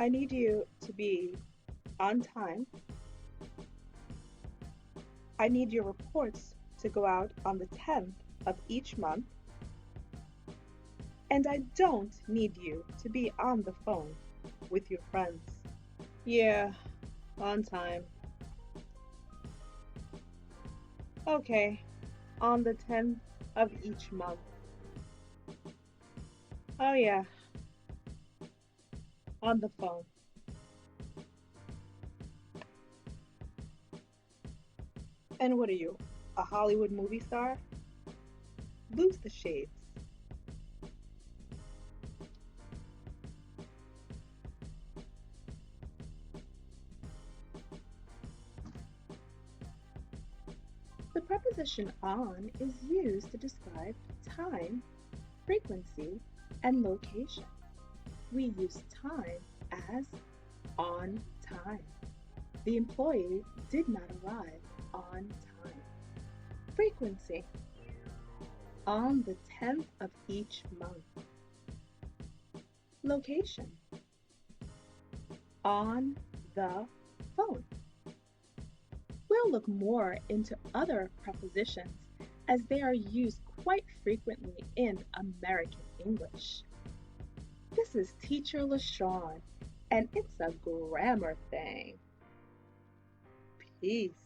I need you to be on time. I need your reports to go out on the 10th of each month. And I don't need you to be on the phone with your friends. Yeah, on time. Okay, on the 10th of each month. Oh yeah, on the phone. And what are you, a Hollywood movie star? Lose the shades. The preposition on is used to describe time, frequency, and location. We use time as on time. The employee did not arrive on time. Frequency on the 10th of each month. Location on the phone. We'll look more into other prepositions as they are used quite frequently in American English. This is Teacher LaShawn, and it's a grammar thing. Peace.